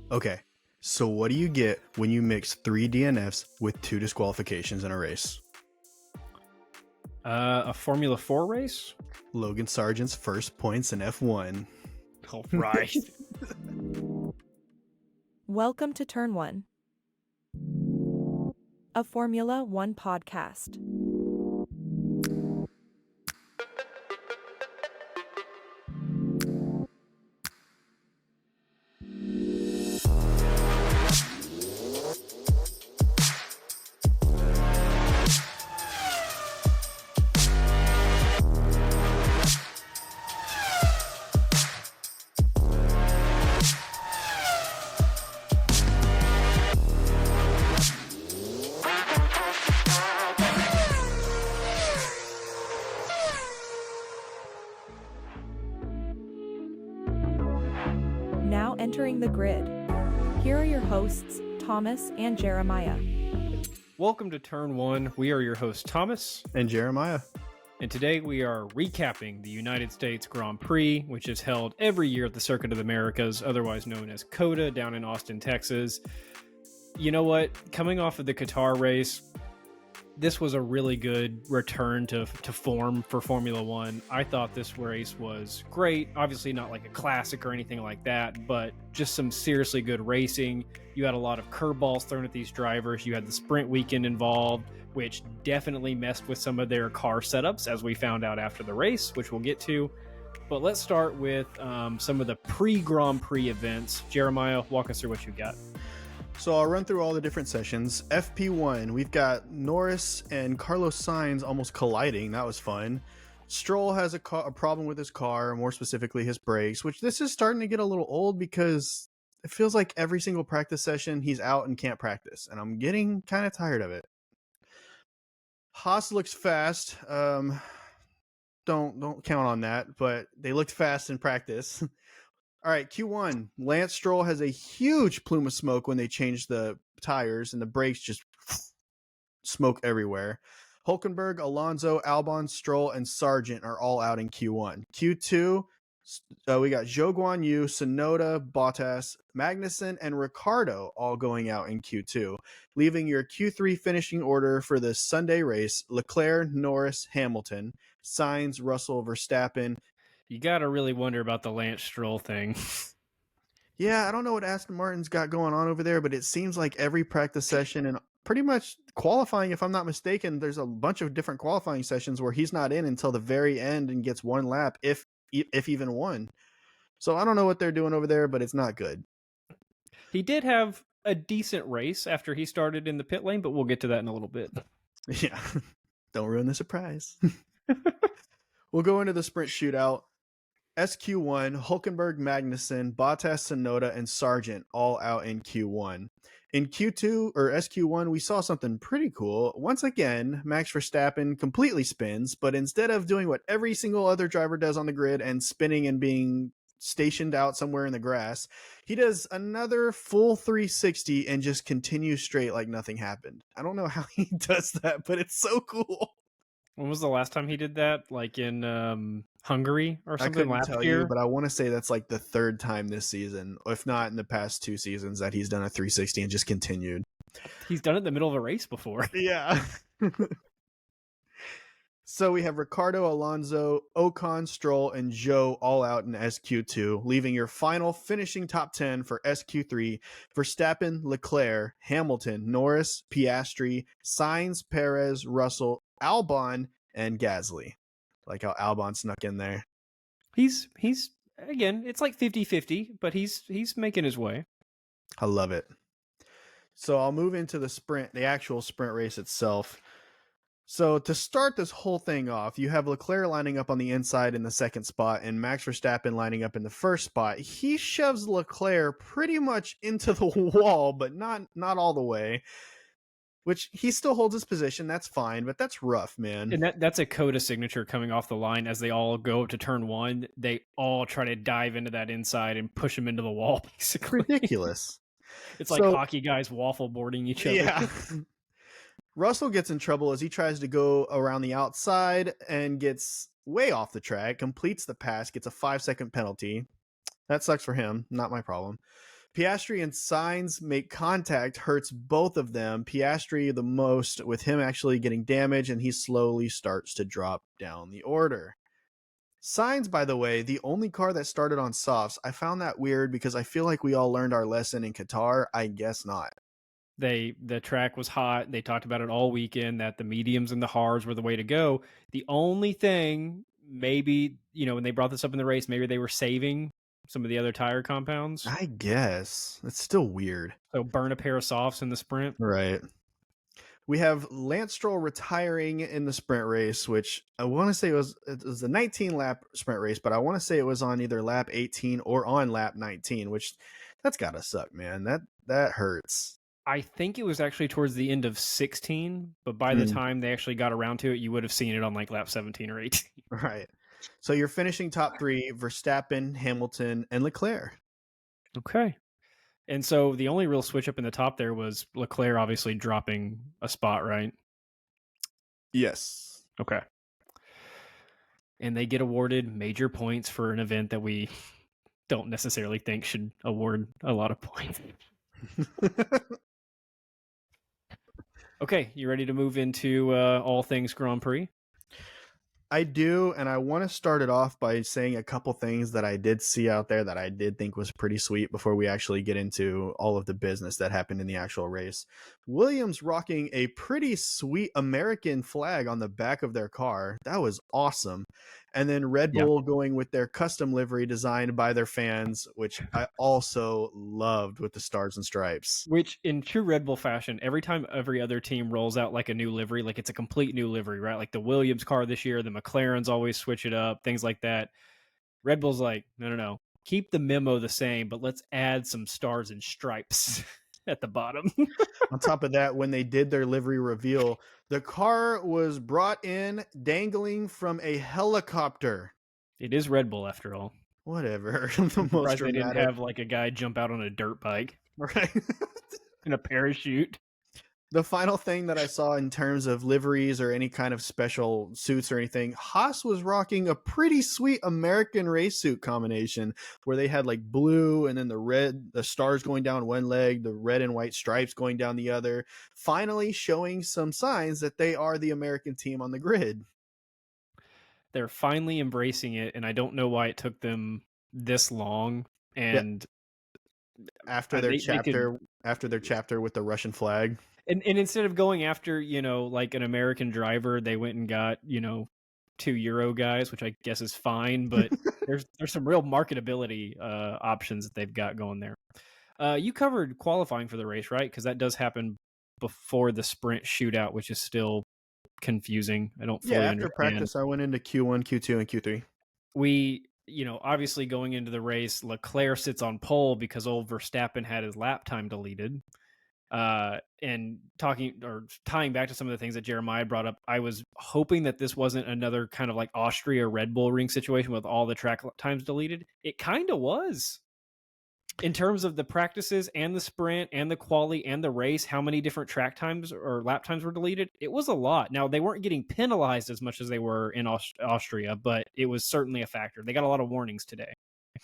Okay, so what do you get when you mix 3 DNFs with 2 disqualifications in a race? A Formula 4 race? Logan Sargent's first points in F1. All right. Welcome to Turn 1, a Formula 1 podcast. Now entering the grid. Here are your hosts, Thomas and Jeremiah. Welcome to Turn 1. We are your hosts, Thomas. And Jeremiah. And today we are recapping the United States Grand Prix, which is held every year at the Circuit of the Americas, otherwise known as COTA, down in Austin, Texas. You know what? Coming off of the Qatar race, this was a really good return to form for Formula One. I thought this race was great. Obviously not like a classic or anything like that, but just some seriously good racing. You had a lot of curveballs thrown at these drivers. You had the sprint weekend involved, which definitely messed with some of their car setups, as we found out after the race, which we'll get to. But let's start with some of the pre-Grand Prix events. Jeremiah, walk us through what you got. So I'll run through all the different sessions. FP1, we've got Norris and Carlos Sainz almost colliding. That was fun. Stroll has a problem with his car, more specifically his brakes, which this is starting to get a little old because it feels like every single practice session he's out and can't practice, and I'm getting kind of tired of it. Haas looks fast. Don't count on that, but they looked fast in practice. All right, Q1. Lance Stroll has a huge plume of smoke when they changed the tires, and the brakes just smoke everywhere. Hulkenberg, Alonso, Albon, Stroll, and Sargent are all out in Q1. Q2, we got Zhou Guanyu, Tsunoda, Bottas, Magnussen, and Ricciardo all going out in Q2, leaving your Q3 finishing order for this Sunday race: Leclerc, Norris, Hamilton, Sainz, Russell, Verstappen. You got to really wonder about the Lance Stroll thing. Yeah, I don't know what Aston Martin's got going on over there, but it seems like every practice session and pretty much qualifying, if I'm not mistaken, there's a bunch of different qualifying sessions where he's not in until the very end and gets one lap, if even one. So I don't know what they're doing over there, but it's not good. He did have a decent race after he started in the pit lane, but we'll get to that in a little bit. Yeah, don't ruin the surprise. We'll go into the sprint shootout. SQ1, Hulkenberg, Magnussen, Bottas, Tsunoda, and Sargent all out in Q1. In Q2 or SQ1, we saw something pretty cool. Once again, Max Verstappen completely spins, but instead of doing what every single other driver does on the grid and spinning and being stationed out somewhere in the grass, he does another full 360 and just continues straight like nothing happened. I don't know how he does that, but it's so cool. When was the last time he did that? Like in Hungary or something? I couldn't last tell year? you, but I want to say that's like the third time this season, if not in the past 2 seasons, that he's done a 360 and just continued. He's done it in the middle of a race before. Yeah. So we have Ricciardo, Alonso, Ocon, Stroll, and Zhou all out in SQ2, leaving your final finishing top 10 for SQ3: Verstappen, Leclerc, Hamilton, Norris, Piastri, Sainz, Perez, Russell, Albon, and Gasly. Like how Albon snuck in there. He's again, it's like 50-50, but he's making his way. I love it. So I'll move into the sprint, the actual sprint race itself. So to start this whole thing off, you have Leclerc lining up on the inside in the second spot and Max Verstappen lining up in the first spot. He shoves Leclerc pretty much into the wall, but not all the way, which he still holds his position. That's fine, but that's rough, man. And that's a COTA signature coming off the line as they all go up to turn one. They all try to dive into that inside and push him into the wall, basically. Ridiculous. It's like hockey guys waffle boarding each other. Yeah. Russell gets in trouble as he tries to go around the outside and gets way off the track, completes the pass, gets a 5-second penalty. That sucks for him. Not my problem. Piastri and Sainz make contact, hurts both of them. Piastri the most, with him actually getting damage, and he slowly starts to drop down the order. Sainz, by the way, the only car that started on softs. I found that weird because I feel like we all learned our lesson in Qatar. I guess not. The track was hot. They talked about it all weekend that the mediums and the hards were the way to go. The only thing, maybe, when they brought this up in the race, maybe they were saving some of the other tire compounds. I guess. It's still weird. So burn a pair of softs in the sprint. Right. We have Lance Stroll retiring in the sprint race, which I want to say it was a 19-lap sprint race, but I want to say it was on either lap 18 or on lap 19, which that's got to suck, man. That hurts. I think it was actually towards the end of 16, but by the time they actually got around to it, you would have seen it on like lap 17 or 18. Right. So you're finishing top three: Verstappen, Hamilton, and Leclerc. Okay. And so the only real switch up in the top there was Leclerc obviously dropping a spot, right? Yes. Okay. And they get awarded major points for an event that we don't necessarily think should award a lot of points. Okay, you ready to move into all things Grand Prix? I do, and I want to start it off by saying a couple things that I did see out there that I did think was pretty sweet before we actually get into all of the business that happened in the actual race. Williams rocking a pretty sweet American flag on the back of their car. That was awesome. And then Red Bull going with their custom livery designed by their fans, which I also loved with the stars and stripes. Which, in true Red Bull fashion, every time every other team rolls out like a new livery, like it's a complete new livery, right? Like the Williams car this year, the McLarens always switch it up, things like that. Red Bull's like, no. Keep the memo the same, but let's add some stars and stripes at the bottom. On top of that, when they did their livery reveal, the car was brought in dangling from a helicopter. It is Red Bull after all. Whatever. The most they didn't have like a guy jump out on a dirt bike. Right. In a parachute. The final thing that I saw in terms of liveries or any kind of special suits or anything, Haas was rocking a pretty sweet American race suit combination where they had like blue and then the stars going down one leg, the red and white stripes going down the other, finally showing some signs that they are the American team on the grid. They're finally embracing it, and I don't know why it took them this long. And after their chapter with the Russian flag. And instead of going after, like an American driver, they went and got, 2 Euro guys, which I guess is fine, but there's some real marketability options that they've got going there. You covered qualifying for the race, right? Because that does happen before the sprint shootout, which is still confusing. I don't fully understand. After practice, I went into Q1, Q2, and Q3. We, obviously going into the race, Leclerc sits on pole because old Verstappen had his lap time deleted. And tying back to some of the things that Jeremiah brought up, I was hoping that this wasn't another kind of like Austria Red Bull Ring situation with all the track times deleted. It kind of was. In terms of the practices and the sprint and the quali and the race, how many different track times or lap times were deleted? It was a lot. Now, they weren't getting penalized as much as they were in Austria, but it was certainly a factor. They got a lot of warnings today.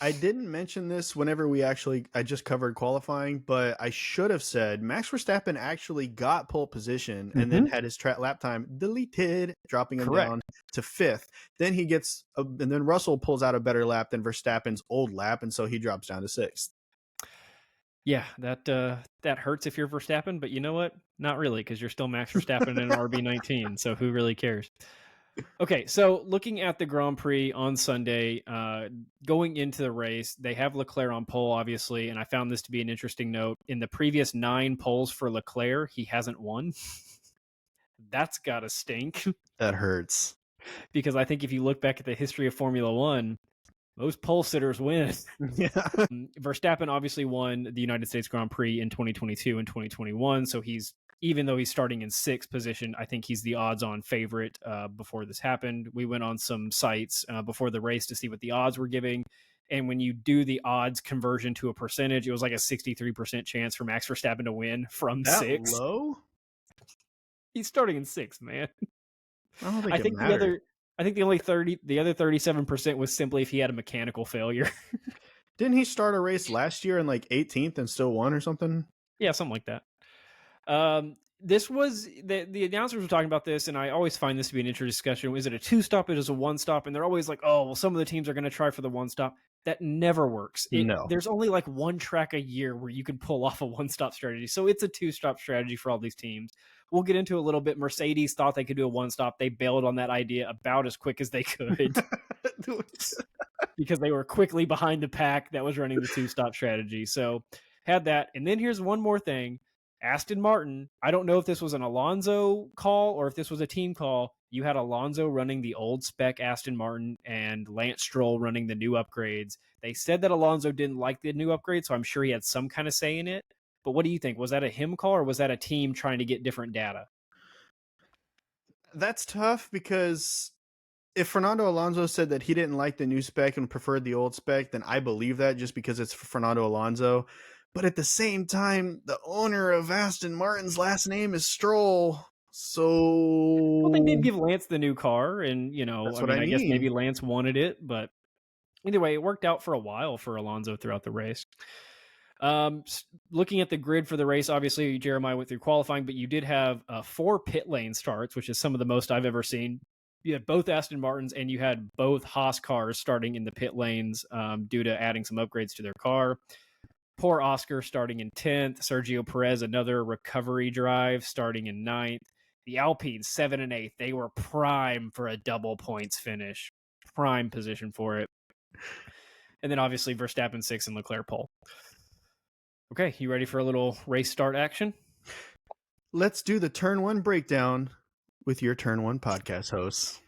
I didn't mention this whenever I just covered qualifying, but I should have said Max Verstappen actually got pole position and then had his lap time deleted, dropping him down to 5th. Then and then Russell pulls out a better lap than Verstappen's old lap, and so he drops down to 6th. Yeah, that hurts if you're Verstappen, but you know what? Not really, because you're still Max Verstappen in an RB19, so who really cares? Okay, so looking at the Grand Prix on Sunday, going into the race, they have Leclerc on pole, obviously, and I found this to be an interesting note. In the previous 9 poles for Leclerc, he hasn't won. That's gotta stink. That hurts. Because I think if you look back at the history of Formula One, most pole sitters win. Yeah. Verstappen obviously won the United States Grand Prix in 2022 and 2021, so even though he's starting in 6th position, I think he's the odds-on favorite before this happened. We went on some sites before the race to see what the odds were giving, and when you do the odds conversion to a percentage, it was like a 63% chance for Max Verstappen to win from that 6. Low? He's starting in 6th, man. I don't think it mattered. I think the other 37% was simply if he had a mechanical failure. Didn't he start a race last year in like 18th and still won or something? Yeah, something like that. This was the announcers were talking about this, and I always find this to be an interesting discussion. Is it a 2-stop? It is a 1-stop, and they're always like, "Oh, well, some of the teams are going to try for the 1-stop." That never works. No. There's only like one track a year where you can pull off a 1-stop strategy, so it's a 2-stop strategy for all these teams. We'll get into a little bit. Mercedes thought they could do a 1-stop. They bailed on that idea about as quick as they could because they were quickly behind the pack that was running the 2-stop strategy. So had that, and then here's one more thing. Aston Martin, I don't know if this was an Alonso call or if this was a team call. You had Alonso running the old spec Aston Martin and Lance Stroll running the new upgrades. They said that Alonso didn't like the new upgrades, so I'm sure he had some kind of say in it. But what do you think? Was that a him call or was that a team trying to get different data? That's tough because if Fernando Alonso said that he didn't like the new spec and preferred the old spec, then I believe that just because it's Fernando Alonso. But at the same time, the owner of Aston Martin's last name is Stroll. So Well, they did give Lance the new car, and That's I what mean, I I guess mean. maybe Lance wanted it, but either way, it worked out for a while for Alonso throughout the race. Looking at the grid for the race, obviously Jeremiah went through qualifying, but you did have 4 pit lane starts, which is some of the most I've ever seen. You had both Aston Martins and you had both Haas cars starting in the pit lanes due to adding some upgrades to their car. Poor Oscar starting in 10th. Sergio Perez, another recovery drive starting in 9th. The Alpines, 7 and 8th. They were prime for a double points finish. Prime position for it. And then obviously Verstappen 6th and Leclerc pole. Okay, you ready for a little race start action? Let's do the Turn 1 breakdown with your Turn 1 podcast hosts.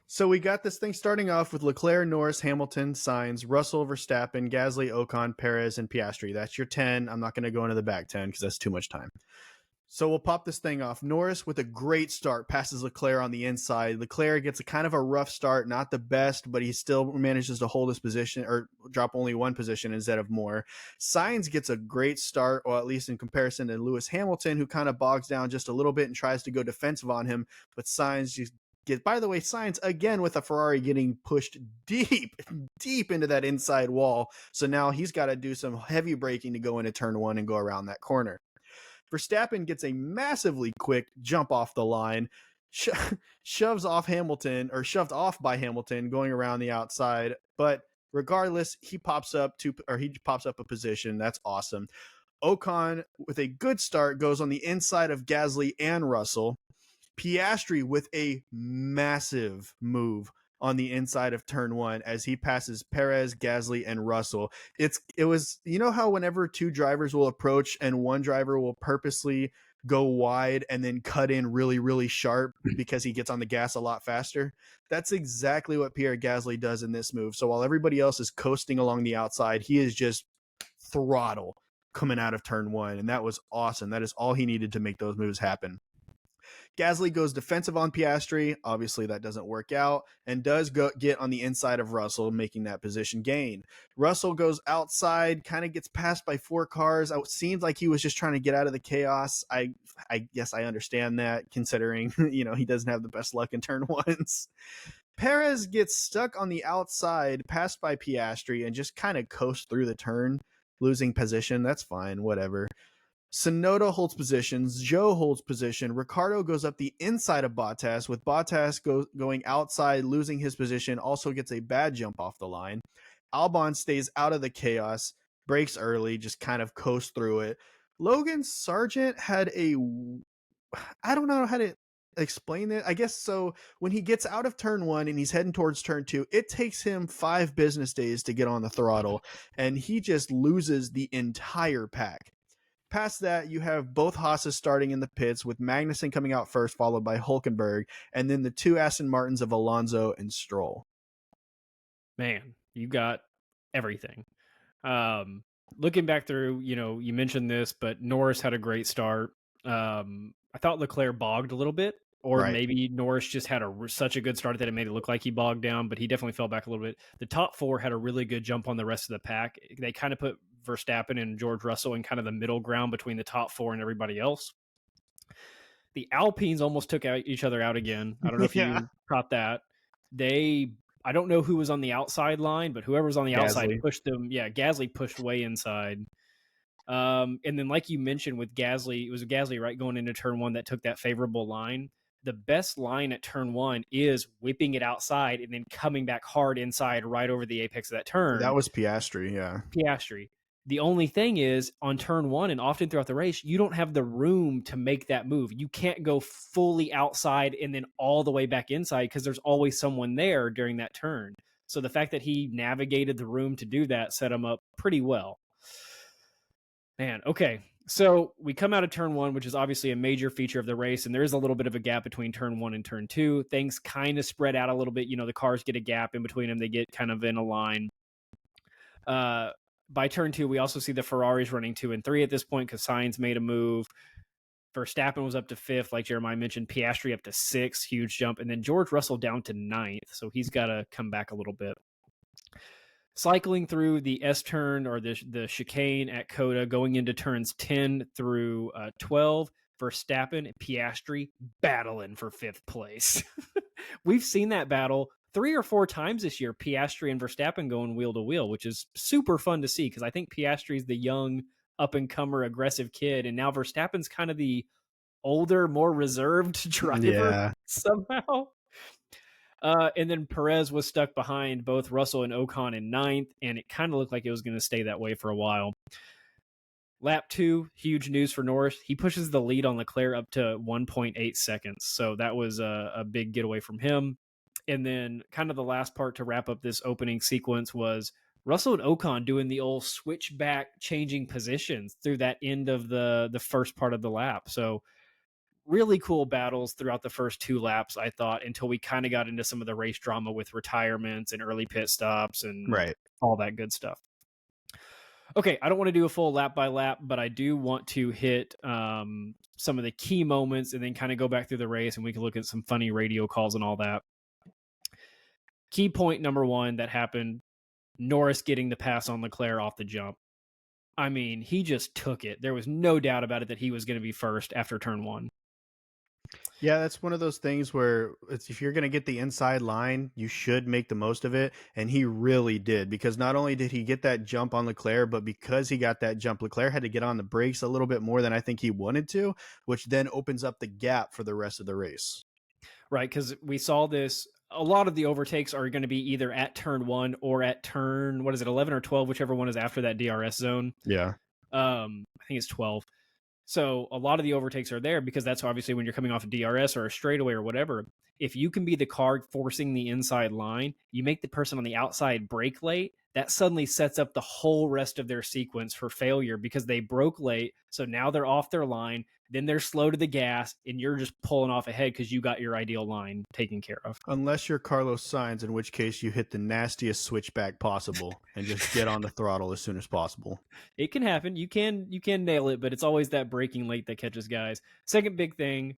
So we got this thing starting off with Leclerc, Norris, Hamilton, Sainz, Russell, Verstappen, Gasly, Ocon, Perez, and Piastri. That's your 10. I'm not going to go into the back 10 because that's too much time. So we'll pop this thing off. Norris with a great start passes Leclerc on the inside. Leclerc gets a kind of a rough start, not the best, but he still manages to hold his position or drop only one position instead of more. Sainz gets a great start, or at least in comparison to Lewis Hamilton, who kind of bogs down just a little bit and tries to go defensive on him. But Sainz just by the way, Sainz again with a Ferrari getting pushed deep into that inside wall. So now he's got to do some heavy braking to go into turn 1 and go around that corner. Verstappen gets a massively quick jump off the line, shoved off by Hamilton going around the outside. But regardless, he pops up a position. That's awesome. Ocon with a good start goes on the inside of Gasly and Russell. Piastri with a massive move on the inside of turn 1 as he passes Perez, Gasly, and Russell. It was, how whenever 2 drivers will approach and one driver will purposely go wide and then cut in really, really sharp because he gets on the gas a lot faster? That's exactly what Pierre Gasly does in this move. So while everybody else is coasting along the outside, he is just throttle coming out of turn 1. And that was awesome. That is all he needed to make those moves happen. Gasly goes defensive on Piastri. Obviously, that doesn't work out and does get on the inside of Russell, making that position gain. Russell goes outside, kind of gets passed by 4 cars. It seems like he was just trying to get out of the chaos. I guess I understand that, considering he doesn't have the best luck in turn 1s. Perez gets stuck on the outside, passed by Piastri, and just kind of coasts through the turn, losing position. That's fine, whatever. Tsunoda holds position, Zhou holds position, Ricciardo goes up the inside of Bottas, with Bottas going outside, losing his position, also gets a bad jump off the line. Albon stays out of the chaos, breaks early, just kind of coasts through it. Logan Sargent had I don't know how to explain it. I guess so when he gets out of turn 1 and he's heading towards turn 2, it takes him 5 business days to get on the throttle, and he just loses the entire pack. Past that, you have both Haas's starting in the pits, with Magnussen coming out first, followed by Hülkenberg, and then the 2 Aston Martins of Alonso and Stroll. Man, you got everything. Looking back through, you mentioned this, but Norris had a great start. I thought Leclerc bogged a little bit, or maybe Norris just had such a good start that it made it look like he bogged down, but he definitely fell back a little bit. The top 4 had a really good jump on the rest of the pack. They kind of put Verstappen and George Russell in kind of the middle ground between the top 4 and everybody else. The Alpines almost took each other out again. I don't know if you caught that. They I don't know who was on the outside line, but whoever was on the outside Gasly. pushed them. Yeah, Gasly pushed way inside. And then, like you mentioned with Gasly, it was Gasly, right, going into turn one that took that favorable line. The best line at turn one is whipping it outside and then coming back hard inside right over the apex of that turn. That was Piastri, yeah. Piastri. The only thing is on turn one and often throughout the race, you don't have the room to make that move. You can't go fully outside and then all the way back inside because there's always someone there during that turn. So the fact that he navigated the room to do that set him up pretty well. Man, okay. So we come out of turn one, which is obviously a major feature of the race, and there is a little bit of a gap between turn one and turn two. Things kind of spread out a little bit. The cars get a gap in between them. They get kind of in a line. By turn two, we also see the Ferraris running 2 and 3 at this point because Sainz made a move. Verstappen was up to 5th, like Jeremiah mentioned. Piastri up to 6th, huge jump. And then George Russell down to 9th, so he's got to come back a little bit. Cycling through the S-turn or the chicane at Coda, going into turns 10 through 12, Verstappen and Piastri battling for 5th place. We've seen that battle 3 or 4 times this year, Piastri and Verstappen going wheel to wheel, which is super fun to see because I think Piastri is the young, up-and-comer, aggressive kid, and now Verstappen's kind of the older, more reserved driver somehow. And then Perez was stuck behind both Russell and Ocon in 9th, and it kind of looked like it was going to stay that way for a while. Lap 2, huge news for Norris. He pushes the lead on Leclerc up to 1.8 seconds, so that was a big getaway from him. And then kind of the last part to wrap up this opening sequence was Russell and Ocon doing the old switchback changing positions through that end of the first part of the lap. So really cool battles throughout the first 2 laps, I thought, until we kind of got into some of the race drama with retirements and early pit stops and all that good stuff. Okay, I don't want to do a full lap by lap, but I do want to hit some of the key moments and then kind of go back through the race and we can look at some funny radio calls and all that. Key point number 1 that happened, Norris getting the pass on Leclerc off the jump. I mean, he just took it. There was no doubt about it that he was going to be first after turn 1. Yeah, that's one of those things where if you're going to get the inside line, you should make the most of it. And he really did, because not only did he get that jump on Leclerc, but because he got that jump, Leclerc had to get on the brakes a little bit more than I think he wanted to, which then opens up the gap for the rest of the race. Right, because we saw this. A lot of the overtakes are going to be either at turn 1 or at turn, 11 or 12, whichever one is after that DRS zone. Yeah. I think it's 12. So a lot of the overtakes are there because that's obviously when you're coming off a DRS or a straightaway or whatever. If you can be the car forcing the inside line, you make the person on the outside brake late, that suddenly sets up the whole rest of their sequence for failure because they broke late. So now they're off their line. Then they're slow to the gas, and you're just pulling off ahead because you got your ideal line taken care of. Unless you're Carlos Sainz, in which case you hit the nastiest switchback possible and just get on the throttle as soon as possible. It can happen. You can nail it, but it's always that braking late that catches guys. Second big thing,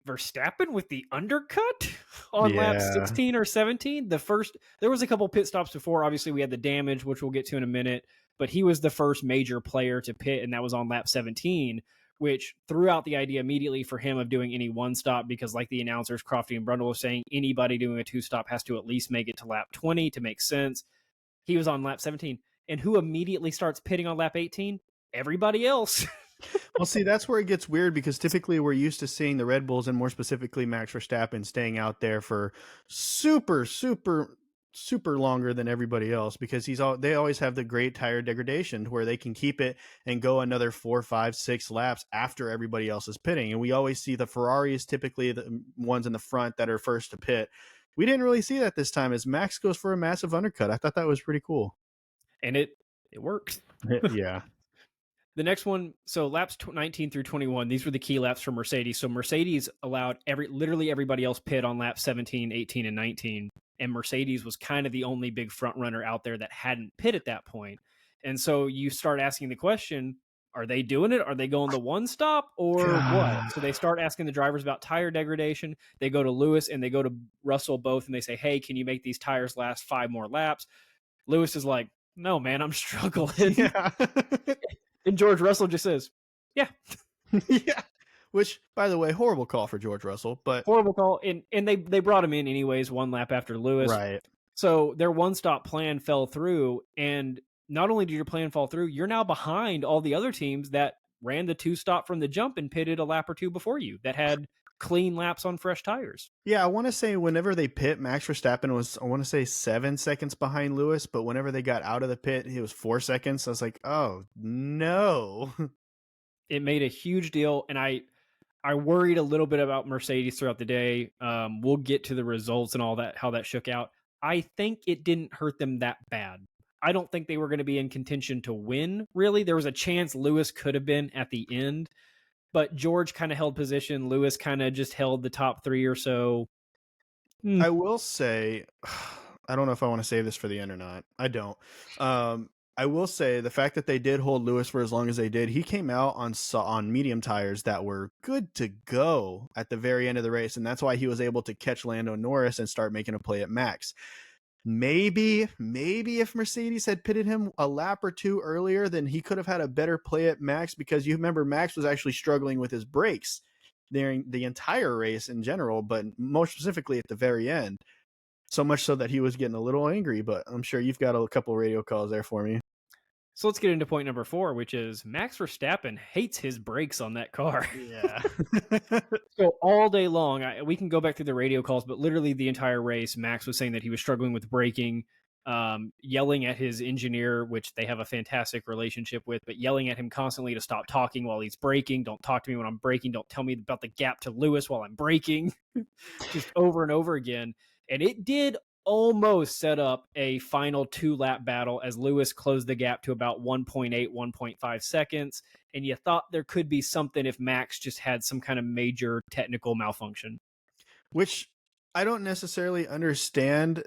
Verstappen with the undercut on lap 16 or 17. There was a couple pit stops before. Obviously, we had the damage, which we'll get to in a minute, but he was the first major player to pit, and that was on lap 17. Which threw out the idea immediately for him of doing any one stop because, like the announcers, Crofty and Brundle were saying, anybody doing a 2-stop has to at least make it to lap 20 to make sense. He was on lap 17. And who immediately starts pitting on lap 18? Everybody else. Well, see, that's where it gets weird because typically we're used to seeing the Red Bulls and more specifically Max Verstappen staying out there for super longer than everybody else because they always have the great tire degradation where they can keep it and go another 4, 5, 6 laps after everybody else is pitting. And we always see the Ferraris, typically the ones in the front that are first to pit. We didn't really see that this time as Max goes for a massive undercut. I thought that was pretty cool. And it worked. Yeah. The next one, so laps 19 through 21, these were the key laps for Mercedes. So Mercedes allowed literally everybody else pit on laps 17, 18, and 19. And Mercedes was kind of the only big front runner out there that hadn't pit at that point. And so you start asking the question, are they doing it? Are they going the one stop or what? So they start asking the drivers about tire degradation. They go to Lewis and they go to Russell both and they say, hey, can you make these tires last 5 more laps? Lewis is like, no, man, I'm struggling. Yeah. And George Russell just says, yeah. Yeah. Which, by the way, horrible call for George Russell, but horrible call. And they brought him in anyways 1 lap after Lewis. Right. So their one-stop plan fell through, and not only did your plan fall through, you're now behind all the other teams that ran the two-stop from the jump and pitted a lap or two before you that had clean laps on fresh tires. Yeah, I want to say whenever they pit, Max Verstappen was, I want to say 7 seconds behind Lewis, but whenever they got out of the pit, he was 4 seconds. So I was like, oh no. It made a huge deal, and I worried a little bit about Mercedes throughout the day. We'll get to the results and all that, how that shook out. I think it didn't hurt them that bad. I don't think they were going to be in contention to win, really. There was a chance Lewis could have been at the end, but George kind of held position. Lewis kind of just held the top 3 or so. I will say, I don't know if I want to save this for the end or not. I don't. I will say the fact that they did hold Lewis for as long as they did, he came out on medium tires that were good to go at the very end of the race, and that's why he was able to catch Lando Norris and start making a play at Max. Maybe if Mercedes had pitted him a lap or two earlier, then he could have had a better play at Max, because you remember Max was actually struggling with his brakes during the entire race in general, but more specifically at the very end. So much so that he was getting a little angry, but I'm sure you've got a couple radio calls there for me. So let's get into point number 4, which is Max Verstappen hates his brakes on that car. Yeah. So all day long, we can go back through the radio calls, but literally the entire race, Max was saying that he was struggling with braking, yelling at his engineer, which they have a fantastic relationship with, but yelling at him constantly to stop talking while he's braking. Don't talk to me when I'm braking. Don't tell me about the gap to Lewis while I'm braking. Just over and over again. And it did almost set up a final 2-lap battle as Lewis closed the gap to about 1.8, 1.5 seconds. And you thought there could be something if Max just had some kind of major technical malfunction. Which I don't necessarily understand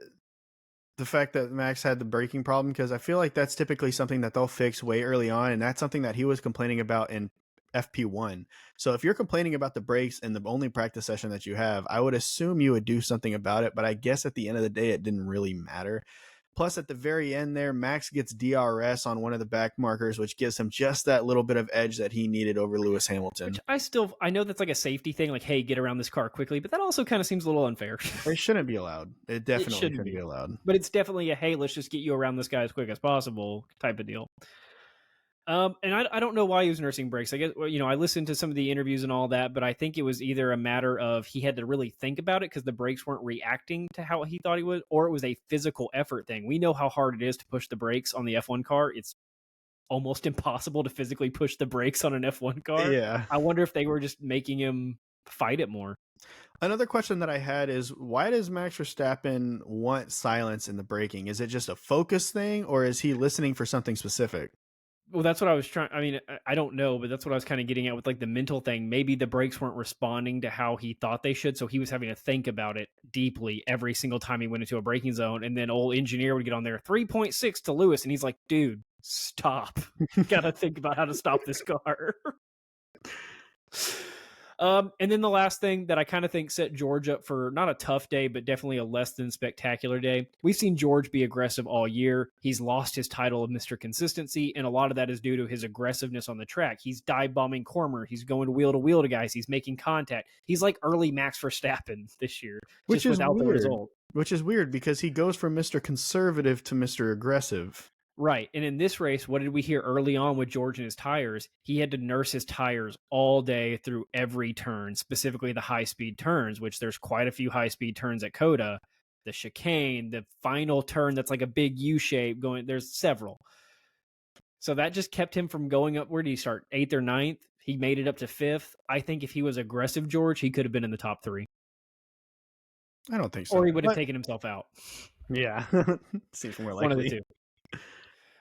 the fact that Max had the braking problem, because I feel like that's typically something that they'll fix way early on, and that's something that he was complaining about in FP1. So if you're complaining about the brakes in the only practice session that you have, I would assume you would do something about it, but I guess at the end of the day, it didn't really matter. Plus, at the very end there, Max gets DRS on one of the back markers, which gives him just that little bit of edge that he needed over Lewis Hamilton. Which I know that's like a safety thing, like, hey, get around this car quickly, but that also kind of seems a little unfair. It shouldn't be allowed. It definitely shouldn't be allowed. But it's definitely a, hey, let's just get you around this guy as quick as possible type of deal. And I don't know why he was nursing brakes. I guess, I listened to some of the interviews and all that, but I think it was either a matter of he had to really think about it because the brakes weren't reacting to how he thought he would, or it was a physical effort thing. We know how hard it is to push the brakes on the F1 car. It's almost impossible to physically push the brakes on an F1 car. Yeah. I wonder if they were just making him fight it more. Another question that I had is, why does Max Verstappen want silence in the braking? Is it just a focus thing, or is he listening for something specific? Well, that's what I was trying. I mean, I don't know, but that's what I was kind of getting at with like the mental thing. Maybe the brakes weren't responding to how he thought they should. So he was having to think about it deeply every single time he went into a braking zone. And then old engineer would get on there 3.6 to Lewis. And he's like, dude, stop. Got to think about how to stop this car. And then the last thing that I kind of think set George up for not a tough day, but definitely a less than spectacular day. We've seen George be aggressive all year. He's lost his title of Mr. Consistency, and a lot of that is due to his aggressiveness on the track. He's dive bombing corner. He's going wheel to wheel to guys. He's making contact. He's like early Max Verstappen this year, which is without weird. the result. Which is weird because he goes from Mr. Conservative to Mr. Aggressive. Right. And in this race, what did we hear early on with George and his tires? He had to nurse his tires all day through every turn, specifically the high-speed turns, which there's quite a few high-speed turns at COTA. The chicane, the final turn that's like a big U-shape going, there's several. So that just kept him from going up. Where did he start? 8th or 9th? He made it up to 5th. I think if he was aggressive, George, he could have been in the top 3. I don't think so. Or he would have taken himself out. Yeah. Seems more likely. One of the two.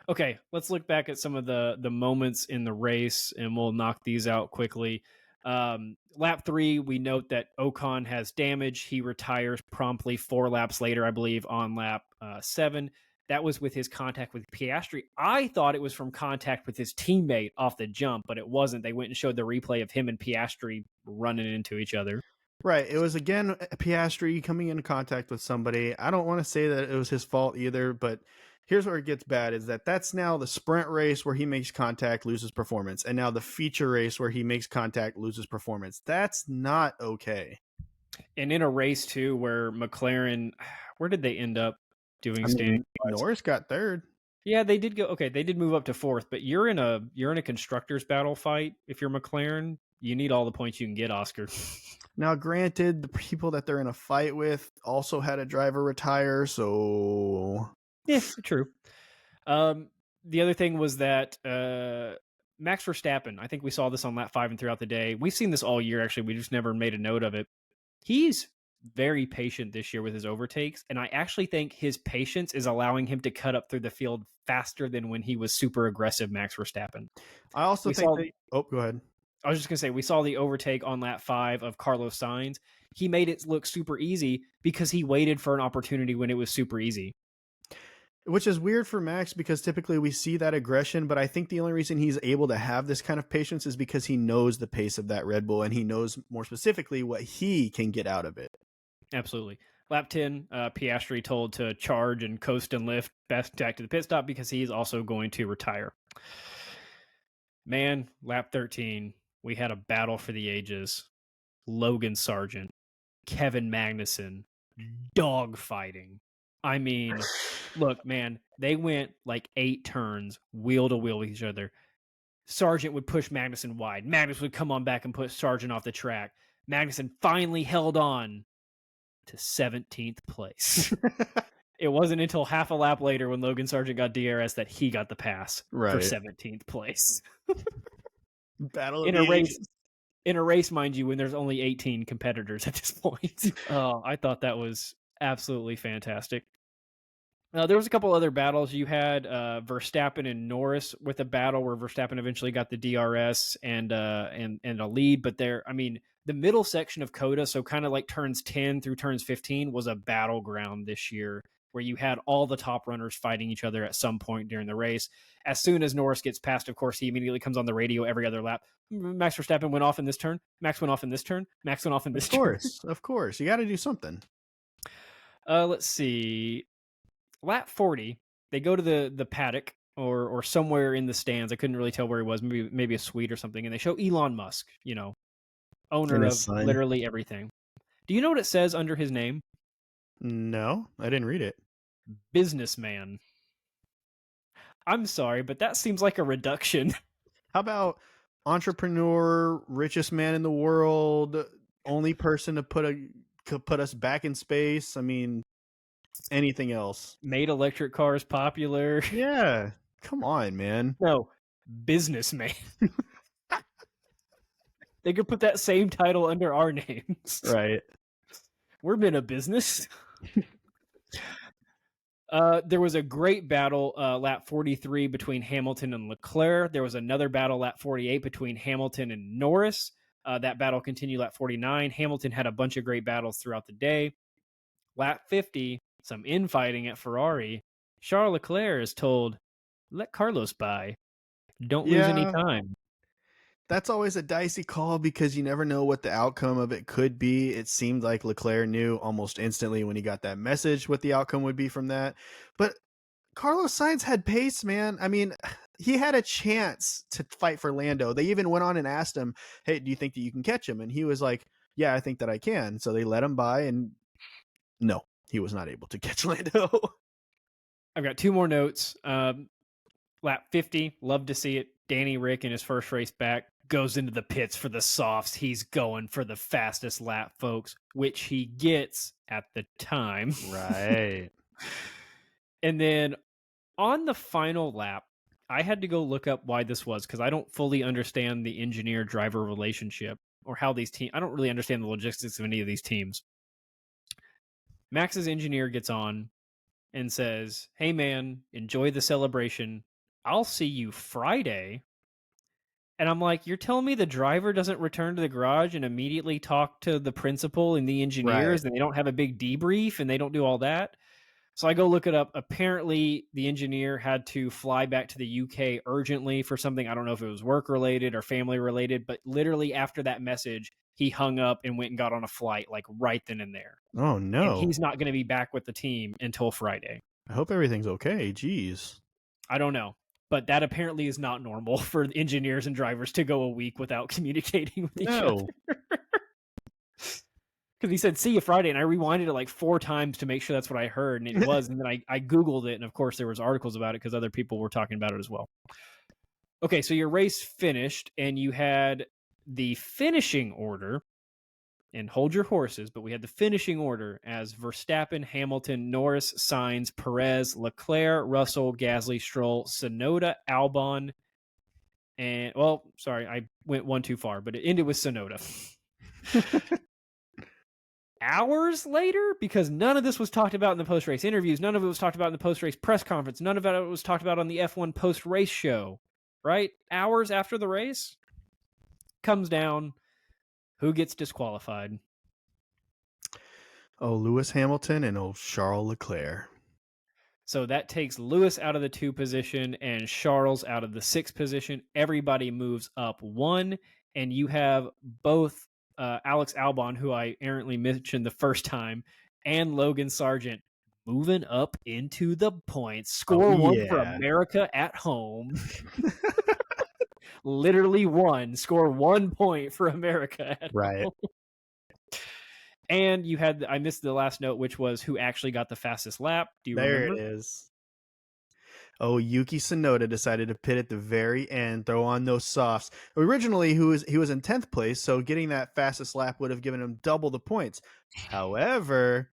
Okay, let's look back at some of the moments in the race, and we'll knock these out quickly. Lap 3, we note that Ocon has damage. He retires promptly 4 laps later, I believe, on lap 7. That was with his contact with Piastri. I thought it was from contact with his teammate off the jump, but it wasn't. They went and showed the replay of him and Piastri running into each other. Right. It was, again, Piastri coming into contact with somebody. I don't want to say that it was his fault either, but here's where it gets bad, is that's now the sprint race where he makes contact, loses performance, and now the feature race where he makes contact, loses performance. That's not okay. And in a race, too, where McLaren, where did they end up? doing I standing. mean, Norris got third. Yeah, they did go. Okay, they did move up to fourth, but you're in a constructors battle fight. If you're McLaren, you need all the points you can get, Oscar. Now, granted, the people that they're in a fight with also had a driver retire, so Yeah, true. The other thing was that Max Verstappen, I think we saw this on lap 5 and throughout the day. We've seen this all year, actually. We just never made a note of it. He's very patient this year with his overtakes, and I actually think his patience is allowing him to cut up through the field faster than when he was super aggressive Max Verstappen. I also think that... Oh, go ahead. I was just going to say, we saw the overtake on lap 5 of Carlos Sainz. He made it look super easy because he waited for an opportunity when it was super easy. Which is weird for Max because typically we see that aggression, but I think the only reason he's able to have this kind of patience is because he knows the pace of that Red Bull and he knows more specifically what he can get out of it. Absolutely. Lap 10, Piastri told to charge and coast and lift back to the pit stop because he's also going to retire. Man, lap 13, we had a battle for the ages. Logan Sargent, Kevin Magnussen, dogfighting. I mean, look, man, they went like 8 turns, wheel to wheel with each other. Sargent would push Magnussen wide. Magnussen would come on back and put Sargent off the track. Magnussen finally held on to 17th place. It wasn't until half a lap later when Logan Sargent got DRS that he got the pass for 17th place. Battle in a race, mind you, when there's only 18 competitors at this point. Oh, I thought that was absolutely fantastic. There was a couple other battles. You had Verstappen and Norris with a battle where Verstappen eventually got the DRS and a lead. But the middle section of COTA, so kind of like turns 10 through turns 15, was a battleground this year where you had all the top runners fighting each other at some point during the race. As soon as Norris gets past, of course, he immediately comes on the radio every other lap. Max Verstappen went off in this turn. Max went off in this turn. Max went off in this turn. Of course. You got to do something. Let's see. Lap 40, they go to the paddock or somewhere in the stands. I couldn't really tell where he was. Maybe a suite or something. And they show Elon Musk, owner of literally everything. Do you know what it says under his name? No, I didn't read it. Businessman. I'm sorry, but that seems like a reduction. How about entrepreneur, richest man in the world, only person to put us back in space? I mean, anything else? Made electric cars popular. Yeah. Come on, man. No, businessman. They could put that same title under our names. Right. We're in a business. There was a great battle, lap 43 between Hamilton and Leclerc. There was another battle, lap 48 between Hamilton and Norris. That battle continued lap 49. Hamilton had a bunch of great battles throughout the day. Lap 50, some infighting at Ferrari. Charles Leclerc is told, let Carlos by. Don't lose any time. That's always a dicey call because you never know what the outcome of it could be. It seemed like Leclerc knew almost instantly when he got that message what the outcome would be from that. But Carlos Sainz had pace, man. I mean, he had a chance to fight for Lando. They even went on and asked him, hey, do you think that you can catch him? And he was like, yeah, I think that I can. So they let him by, and no, he was not able to catch Lando. I've got 2 more notes. Lap 50, love to see it. Danny Rick in his first race back goes into the pits for the softs. He's going for the fastest lap, folks, which he gets at the time. Right. And then on the final lap, I had to go look up why this was because I don't fully understand the engineer-driver relationship or how these teams... I don't really understand the logistics of any of these teams. Max's engineer gets on and says, hey, man, enjoy the celebration. I'll see you Friday. And I'm like, you're telling me the driver doesn't return to the garage and immediately talk to the principal and the engineers, and they don't have a big debrief and they don't do all that? So I go look it up. Apparently, the engineer had to fly back to the UK urgently for something. I don't know if it was work-related or family-related, but literally after that message, he hung up and went and got on a flight, like right then and there. Oh, no. And he's not going to be back with the team until Friday. I hope everything's okay. Jeez. I don't know. But that apparently is not normal for engineers and drivers to go a week without communicating with each other. Because he said, "See you Friday," and I rewinded it like 4 times to make sure that's what I heard, and it was. And then I Googled it, and of course there was articles about it because other people were talking about it as well. Okay, so your race finished, and you had the finishing order, and hold your horses, but we had the finishing order as Verstappen, Hamilton, Norris, Sainz, Perez, Leclerc, Russell, Gasly, Stroll, Tsunoda, Albon, and, well, sorry, I went one too far, but it ended with Tsunoda. Hours later, because none of this was talked about in the post-race interviews, none of it was talked about in the post-race press conference, none of it was talked about on the F1 post-race show, right? Hours after the race, comes down, who gets disqualified? Oh, Lewis Hamilton and old Charles Leclerc. So that takes Lewis out of the 2 position and Charles out of the 6 position. Everybody moves up 1, and you have both Alex Albon, who I errantly mentioned the first time, and Logan Sargent moving up into the points. Score 1 for America at home. Literally 1. Score 1 point for America at home. And you had, I missed the last note, which was who actually got the fastest lap. Do you remember? There it is. Oh, Yuki Tsunoda decided to pit at the very end, throw on those softs. Originally, he was in 10th place, so getting that fastest lap would have given him double the points. However,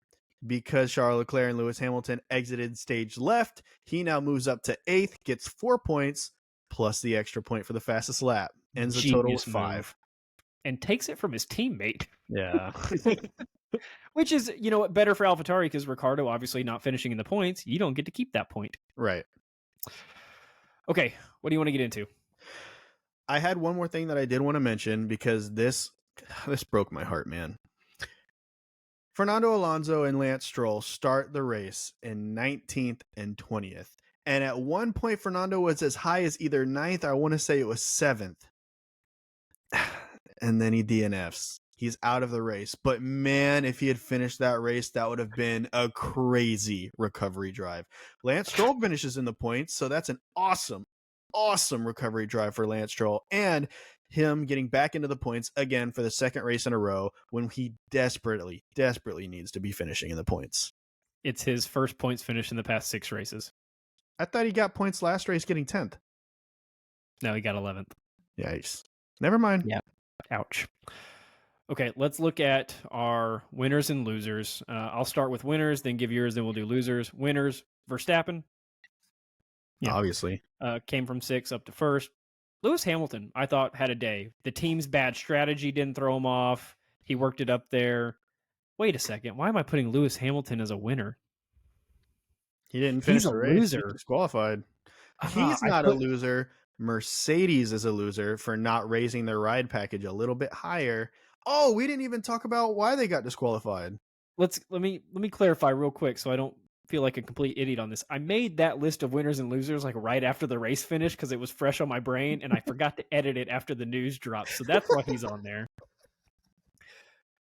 because Charles Leclerc and Lewis Hamilton exited stage left, he now moves up to 8th, gets 4 points, plus the extra point for the fastest lap. Ends the total with 5. And takes it from his teammate. Yeah. Which is, you know what, better for AlphaTauri, because Ricciardo obviously not finishing in the points. You don't get to keep that point. Right. Okay, what do you want to get into? I had one more thing that I did want to mention, because this broke my heart, man. Fernando Alonso and Lance Stroll start the race in 19th and 20th. And at one point, Fernando was as high as either 9th, or I want to say it was 7th. And then he DNFs. He's out of the race. But man, if he had finished that race, that would have been a crazy recovery drive. Lance Stroll finishes in the points, so that's an awesome recovery drive for Lance Stroll. And him getting back into the points again for the second race in a row when he desperately needs to be finishing in the points. It's his first points finish in the past 6 races. I thought he got points last race getting 10th. No, he got 11th. Yikes. Never mind. Yeah. Ouch. Okay, let's look at our winners and losers. I'll start with winners, then give yours, then we'll do losers. Winners, Verstappen. Yeah. Obviously. Came from 6th up to 1st. Lewis Hamilton, I thought, had a day. The team's bad strategy didn't throw him off. He worked it up there. Wait a second. Why am I putting Lewis Hamilton as a winner? He didn't finish the race. Loser. He's disqualified. He's not a loser. Mercedes is a loser for not raising their ride package a little bit higher. Oh, we didn't even talk about why they got disqualified. Let me clarify real quick so I don't feel like a complete idiot on this. I made that list of winners and losers like right after the race finished because it was fresh on my brain, and I forgot to edit it after the news dropped. So that's why he's on there.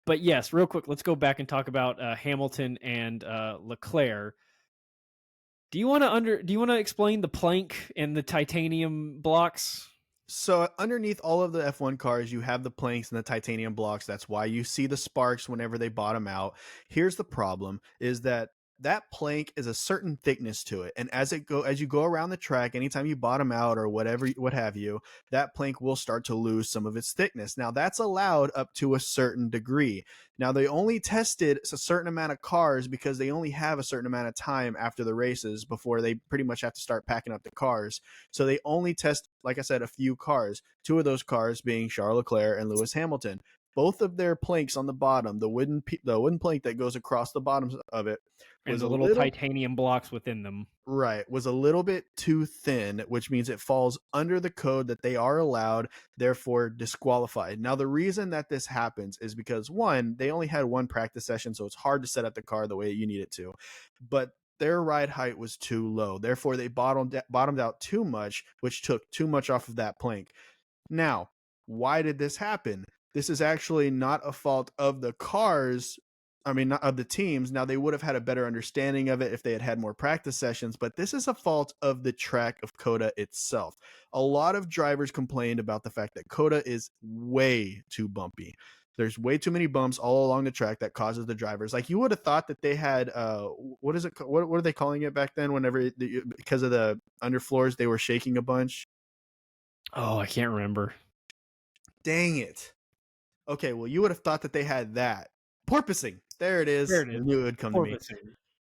But yes, real quick, let's go back and talk about Hamilton and Leclerc. Do you want to explain the plank and the titanium blocks? So underneath all of the F1 cars, you have the planks and the titanium blocks. That's why you see the sparks whenever they bottom out. Here's the problem, is that plank is a certain thickness to it. And as you go around the track, anytime you bottom out or what have you, that plank will start to lose some of its thickness. Now that's allowed up to a certain degree. Now they only tested a certain amount of cars because they only have a certain amount of time after the races before they pretty much have to start packing up the cars. So they only test, like I said, a few cars, 2 of those cars being Charles Leclerc and Lewis Hamilton. Both of their planks on the bottom, the wooden plank that goes across the bottom of it, was a little titanium blocks within them. Right, was a little bit too thin, which means it falls under the code that they are allowed, therefore disqualified. Now, the reason that this happens is because, one, they only had 1 practice session, so it's hard to set up the car the way you need it to. But their ride height was too low. Therefore, they bottomed out too much, which took too much off of that plank. Now, why did this happen? This is actually not a fault of the cars. I mean, not of the teams. Now, they would have had a better understanding of it if they had had more practice sessions, but this is a fault of the track of COTA itself. A lot of drivers complained about the fact that COTA is way too bumpy. There's way too many bumps all along the track that causes the drivers. Like, you would have thought that they had what is it? What are they calling it back then? Whenever because of the underfloors, they were shaking a bunch. Oh, I can't remember. Dang it. Okay, well, you would have thought that they had that. Porpoising. There it is. There it is. I knew it would come to me.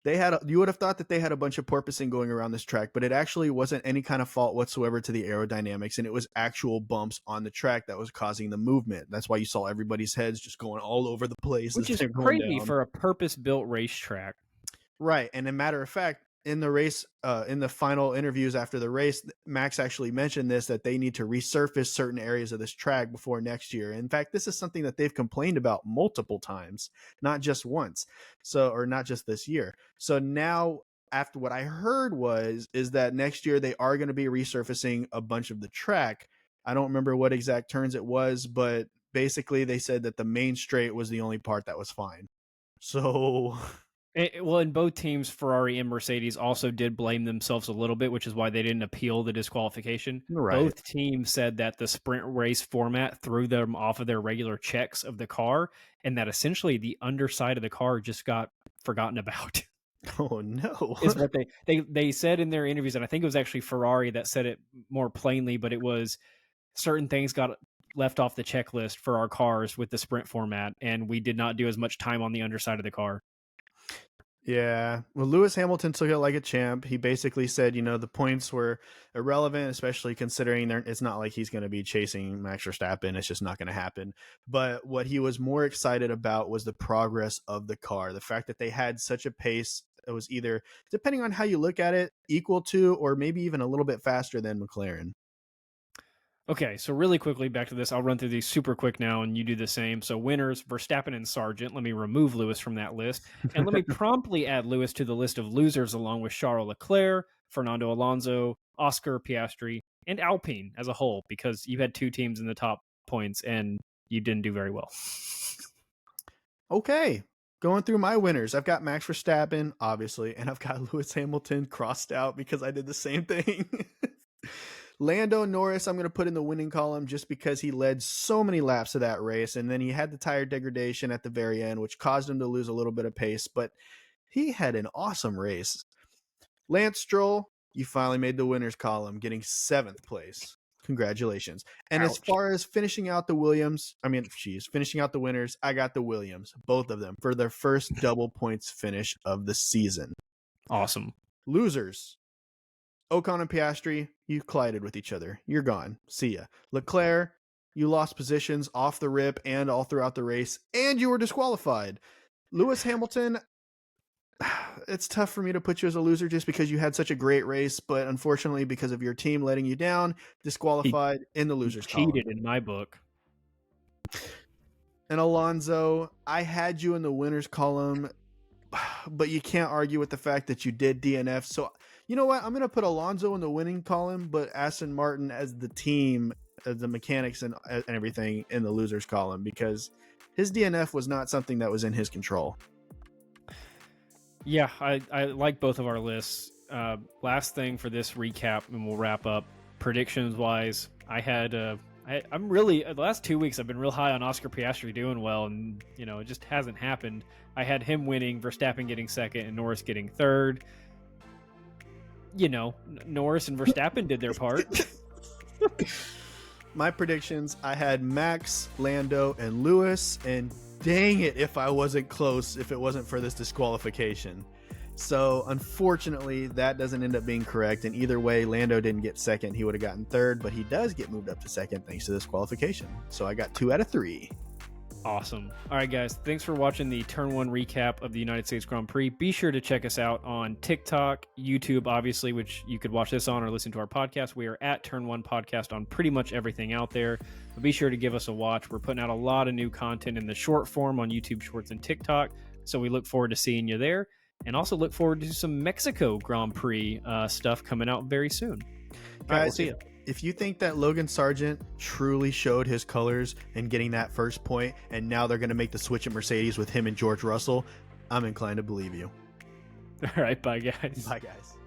You would have thought that they had a bunch of porpoising going around this track, but it actually wasn't any kind of fault whatsoever to the aerodynamics, and it was actual bumps on the track that was causing the movement. That's why you saw everybody's heads just going all over the place. Which is crazy for a purpose-built racetrack. Right, and a matter of fact, in the race, in the final interviews after the race, Max actually mentioned this, that they need to resurface certain areas of this track before next year. In fact, this is something that they've complained about multiple times, not just once. Or not just this year. So now, after what I heard is that next year they are going to be resurfacing a bunch of the track. I don't remember what exact turns it was, but basically they said that the main straight was the only part that was fine. So... Well, in both teams, Ferrari and Mercedes also did blame themselves a little bit, which is why they didn't appeal the disqualification. Right. Both teams said that the sprint race format threw them off of their regular checks of the car, and that essentially the underside of the car just got forgotten about. Oh, no. Is what they said in their interviews, and I think it was actually Ferrari that said it more plainly, but it was certain things got left off the checklist for our cars with the sprint format, and we did not do as much time on the underside of the car. Yeah, well, Lewis Hamilton took it like a champ. He basically said, the points were irrelevant, especially considering it's not like he's going to be chasing Max Verstappen. It's just not going to happen. But what he was more excited about was the progress of the car. The fact that they had such a pace that was either, depending on how you look at it, equal to or maybe even a little bit faster than McLaren. Okay, so really quickly back to this. I'll run through these super quick now, and you do the same. So winners, Verstappen and Sargent. Let me remove Lewis from that list. And let me promptly add Lewis to the list of losers along with Charles Leclerc, Fernando Alonso, Oscar Piastri, and Alpine as a whole, because you had two teams in the top points, and you didn't do very well. Okay, going through my winners. I've got Max Verstappen, obviously, and I've got Lewis Hamilton crossed out because I did the same thing. Lando Norris, I'm going to put in the winning column just because he led so many laps of that race, and then he had the tire degradation at the very end, which caused him to lose a little bit of pace, but he had an awesome race. Lance Stroll, you finally made the winners column, getting 7th place. Congratulations. And Ouch. As far as finishing out the winners, I got the Williams, both of them, for their first double points finish of the season. Awesome. Losers. Ocon and Piastri, you collided with each other. You're gone. See ya. Leclerc, you lost positions off the rip and all throughout the race, and you were disqualified. Lewis Hamilton, it's tough for me to put you as a loser just because you had such a great race, but unfortunately, because of your team letting you down, disqualified in the losers column. Cheated in my book. And Alonso, I had you in the winners column, but you can't argue with the fact that you did DNF. So you know what? I'm going to put Alonso in the winning column, but Aston Martin as the team, as the mechanics and everything in the losers column, because his DNF was not something that was in his control. Yeah, I like both of our lists. Last thing for this recap, and we'll wrap up. Predictions wise, I'm really, the last 2 weeks I've been real high on Oscar Piastri doing well, and it just hasn't happened. I had him winning, Verstappen getting second, and Norris getting third. Norris and Verstappen did their part. My predictions, I had Max, Lando, and Lewis, and dang it if I wasn't close if it wasn't for this disqualification. So unfortunately, that doesn't end up being correct, and either way, Lando didn't get second. He would have gotten third, but he does get moved up to second thanks to this qualification. So I got 2 out of 3. Awesome. All right, guys. Thanks for watching the Turn 1 recap of the United States Grand Prix. Be sure to check us out on TikTok, YouTube, obviously, which you could watch this on or listen to our podcast. We are at Turn 1 Podcast on pretty much everything out there. But be sure to give us a watch. We're putting out a lot of new content in the short form on YouTube Shorts and TikTok. So we look forward to seeing you there. And also look forward to some Mexico Grand Prix stuff coming out very soon. Guys, right, we'll see you. If you think that Logan Sargent truly showed his colors in getting that first point, and now they're going to make the switch at Mercedes with him and George Russell, I'm inclined to believe you. All right, bye, guys. Bye, guys.